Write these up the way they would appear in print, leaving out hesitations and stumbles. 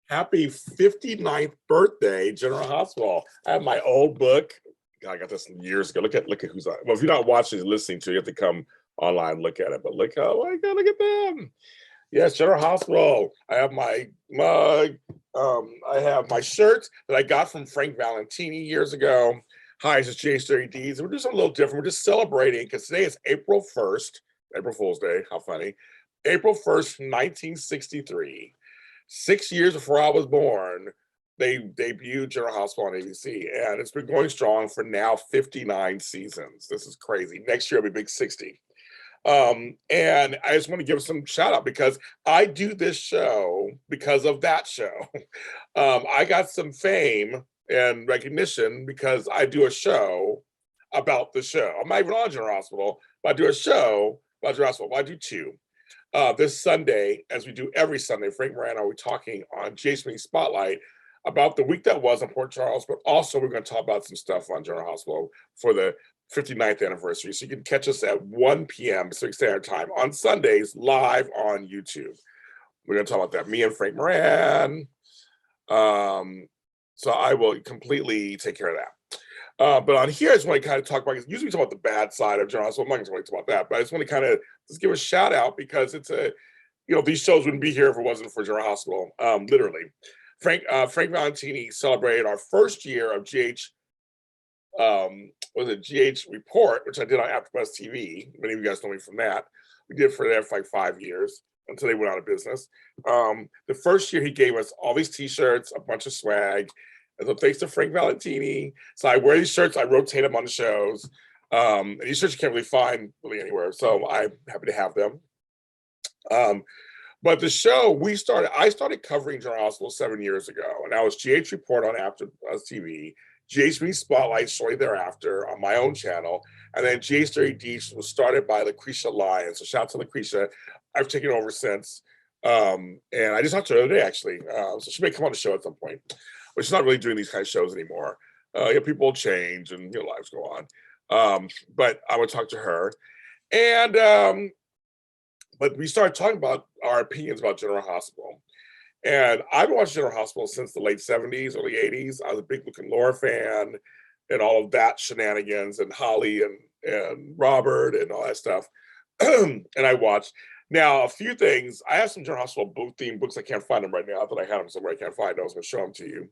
Happy 59th birthday, General Hospital. I have my old book. God, I got this years ago. Look at who's on. Well, if you're not watching and listening to it, you have to come online and look at it. But look how I got look at them. Yes, General Hospital. I have my mug. I have my shirt that I got from Frank Valentini years ago. Hi, this is J30Ds. We're doing something a little different. We're just celebrating because today is April 1st, April Fool's Day. How funny. April 1st, 1963. 6 years before I was born, they debuted General Hospital on ABC, and it's been going strong for now 59 seasons. This is crazy. Next year, it'll be big 60. And I just want to give some shout out because I do this show because of that show. I got some fame and recognition because I do a show about the show. I'm not even on General Hospital, but I do a show about General Hospital. Well, I do two. This Sunday, as we do every Sunday, Frank Moran are we talking on Jason Spotlight about the week that was in Port Charles, but also we're going to talk about some stuff on General Hospital for the 59th anniversary. So you can catch us at 1 p.m. Pacific Standard Time on Sundays live on YouTube. We're going to talk about that. Me and Frank Moran. So I will completely take care of that. But on here, I just want to kind of talk about, usually we talk about the bad side of General Hospital. I'm not going to talk about that, but I just want to kind of just give a shout out because it's these shows wouldn't be here if it wasn't for General Hospital, literally. Frank Valentini celebrated our first year of GH Report, which I did on AfterBuzz TV. Many of you guys know me from that. We did for like 5 years until they went out of business. The first year he gave us all these T-shirts, a bunch of swag. And so thanks to Frank Valentini. So I wear these shirts, I rotate them on the shows. And these shirts you can't really find really anywhere. So I'm happy to have them. But the show I started covering General Hospital 7 years ago, and that was GH Report on AfterBuzz TV, GH Spotlight shortly thereafter on my own channel, and then GH30D was started by Lucretia Lyons. So shout out to Lucretia. I've taken over since, and I just talked to her the other day actually. So she may come on the show at some point, but she's not really doing these kind of shows anymore. People change and lives go on. But I would talk to her, and but we started talking about our opinions about General Hospital. And I've been watching General Hospital since the late 70s, early 80s. I was a big Luke and Laura fan and all of that shenanigans and Holly and Robert and all that stuff. And I watched. Now, a few things. I have some General Hospital book-themed books. I can't find them right now. I thought I had them somewhere. I can't find them. I was going to show them to you.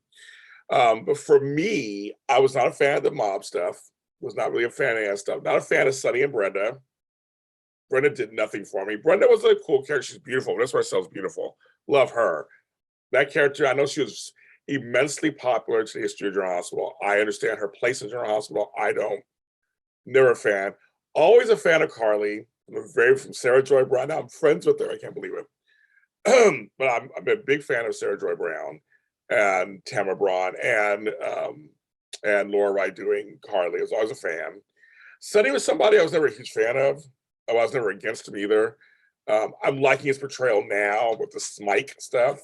But for me, I was not a fan of the mob stuff. Was not really a fan of that stuff. Not a fan of Sonny and Brenda. Brenda did nothing for me. Brenda was a cool character. She's beautiful. That's why Sells beautiful. Love her. That character, I know she was immensely popular to the history of General Hospital. I understand her place in General Hospital. I don't. Never a fan. Always a fan of Carly. From Sarah Joy Brown. Now I'm friends with her. I can't believe it. But I'm a big fan of Sarah Joy Brown and Tamara Braun and Laura Wright doing Carly. I was always a fan. Sonny was somebody I was never a huge fan of. I was never against him either. I'm liking his portrayal now with the Smike stuff.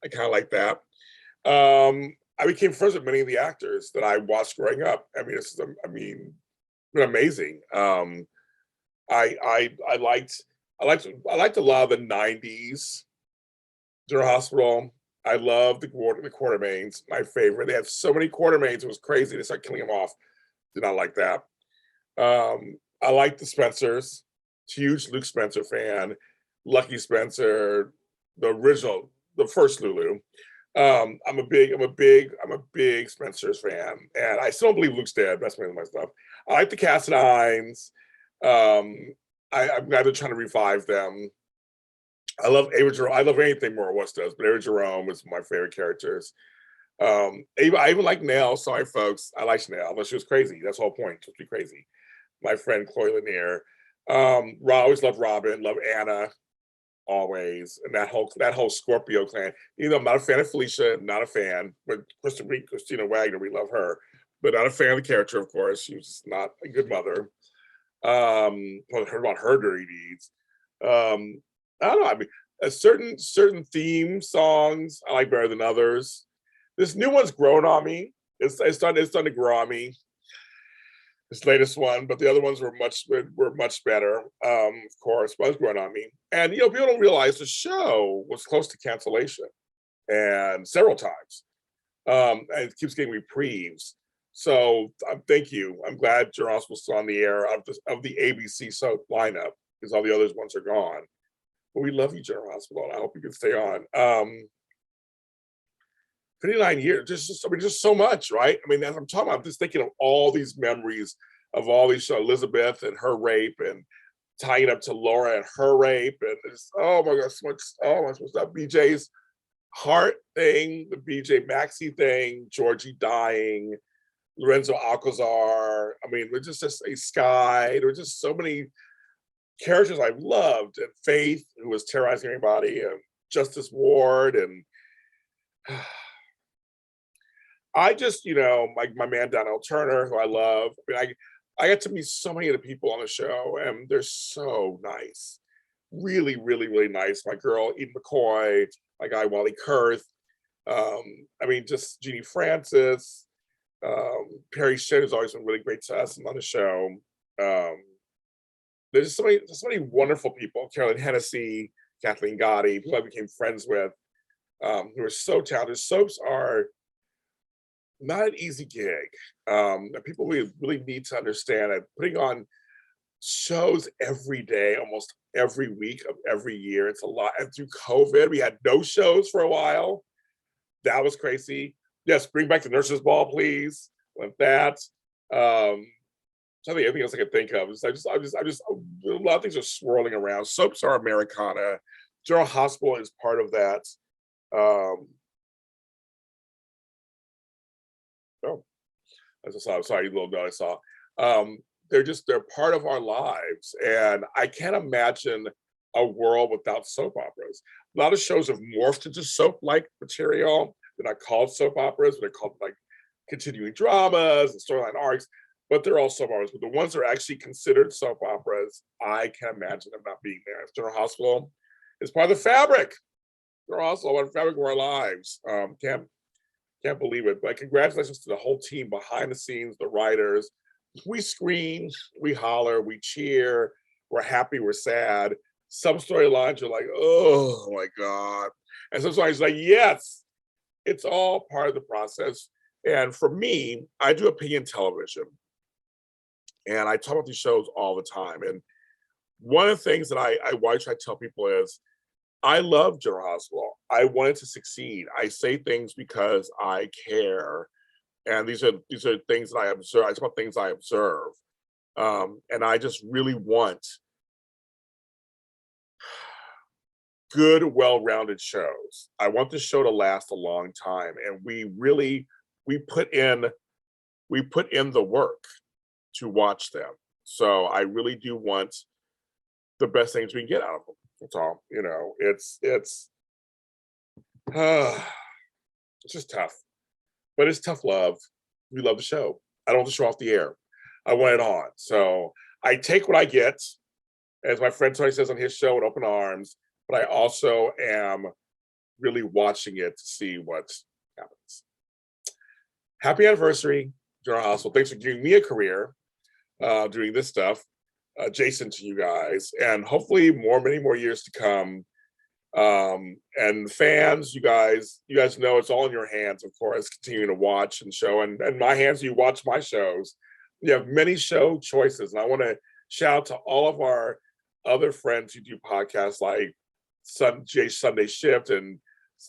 I kind of like that. I became friends with many of the actors that I watched growing up. I mean, it's been amazing. I liked a lot of the '90s General Hospital. I love the Quartermains. My favorite. They had so many Quartermains. It was crazy. They started killing them off. Did not like that. I like the Spencers. Huge Luke Spencer fan. Lucky Spencer, the original, the first Lulu. I'm a big Spencer's fan, and I still don't believe Luke's dead. That's my stuff. I like the Cassadines. I'm glad they're trying to revive them. I love Ava Jerome. I love anything Maura West does, but Ava Jerome is my favorite characters. I even like Nell. Sorry, folks. I like Nell, but she was crazy. That's the whole point. Just be crazy. My friend Chloe Lanier. I always loved Robin. Love Anna. Always. And that whole Scorpio clan. I'm not a fan of Felicia. Not a fan. But Christina Wagner, we love her. But not a fan of the character, of course. She was not a good mother. Heard about her dirty deeds. I don't know. I mean, certain theme songs I like better than others. This new one's grown on me. It's starting to grow on me. This latest one, but the other ones were much better. Of course, but it's growing on me. And people don't realize the show was close to cancellation. and several times. And it keeps getting reprieves. So thank you. I'm glad General Hospital's still on the air of the ABC soap lineup, because all the others ones are gone. But we love you, General Hospital, and I hope you can stay on. 59 years, just so much, right? I mean, as I'm talking about, I'm just thinking of all these memories of all these shows, Elizabeth and her rape, and tying it up to Laura and her rape, and it's, oh my God, so much, oh my stuff. BJ's heart thing, the BJ Maxi thing, Georgie dying, Lorenzo Alcazar. I mean, there's just a Sky. There were just so many characters I've loved, and Faith, who was terrorizing everybody, and Justice Ward, and I just, my man Donnell Turner, who I love. I mean, I get to meet so many of the people on the show, and they're so nice, really, really, really nice. My girl Eden McCoy, my guy Wally Kurth. I mean, just Jeannie Francis, Perry Shinn has always been really great to us and on the show. There's so many wonderful people. Carolyn Hennessy, Kathleen Gotti, who I became friends with, who are so talented. Soaps are not an easy gig. People really need to understand it. Putting on shows every day, almost every week of every year, it's a lot. And through COVID, we had no shows for a while. That was crazy. Yes, bring back the Nurses Ball, please. With that. Everything else I can think of is I just a lot of things are swirling around. Soaps are Americana. General Hospital is part of that. Sorry, little note I saw. They're part of our lives, and I can't imagine a world without soap operas. A lot of shows have morphed into soap-like material. They're not called soap operas, but they're called like continuing dramas and storyline arcs. But they're all soap operas. But the ones that are actually considered soap operas, I can't imagine them not being there. General Hospital is part of the fabric. They're also part of the fabric of our lives. Can't believe it. But congratulations to the whole team behind the scenes, the writers. We scream, we holler, we cheer, we're happy, we're sad. Some storylines are like, oh my God. And sometimes like, yes, it's all part of the process. And for me, I do opinion television. And I talk about these shows all the time. And one of the things that I try to tell people is, I love General Hospital. I want it to succeed. I say things because I care. And these are things that I observe. It's about things I observe. And I just really want good, well-rounded shows. I want the show to last a long time. And we put in the work to watch them. So I really do want the best things we can get out of them. That's all. It's just tough. But it's tough love. We love the show. I don't want the show off the air. I want it on. So I take what I get, as my friend Tony says on his show, with open arms, but I also am really watching it to see what happens. Happy anniversary, General Hospital. Thanks for giving me a career doing this stuff. Jason, to you guys, and hopefully many more years to come. And fans, you guys know it's all in your hands, of course, continuing to watch and show, and my hands, you watch my shows. You have many show choices, and I want to shout out to all of our other friends who do podcasts like Sunday Shift and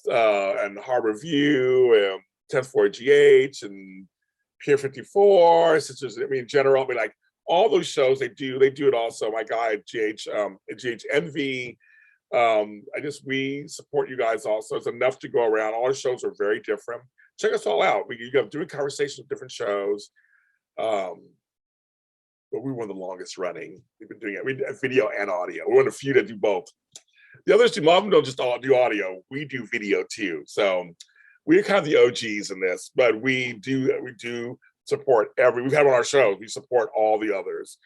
Harbor View and 10-4 GH and Pier 54, Sisters, General, like all those shows they do it also. My guy at GH Envy. We support you guys also. It's enough to go around. All our shows are very different. Check us all out. You have doing conversations with different shows. But we're one of the longest running. We've been doing it. We do video and audio. We're one of the few that do both. The others don't just all do audio. We do video too. So we're kind of the OGs in this, but we do support we've had on our shows. We support all the others.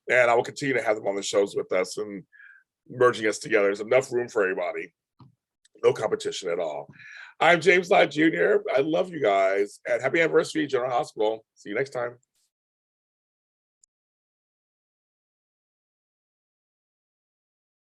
And I will continue to have them on the shows with us and merging us together. There's enough room for everybody. No competition at all. I'm James Lott Jr. I love you guys. And happy anniversary, General Hospital. See you next time.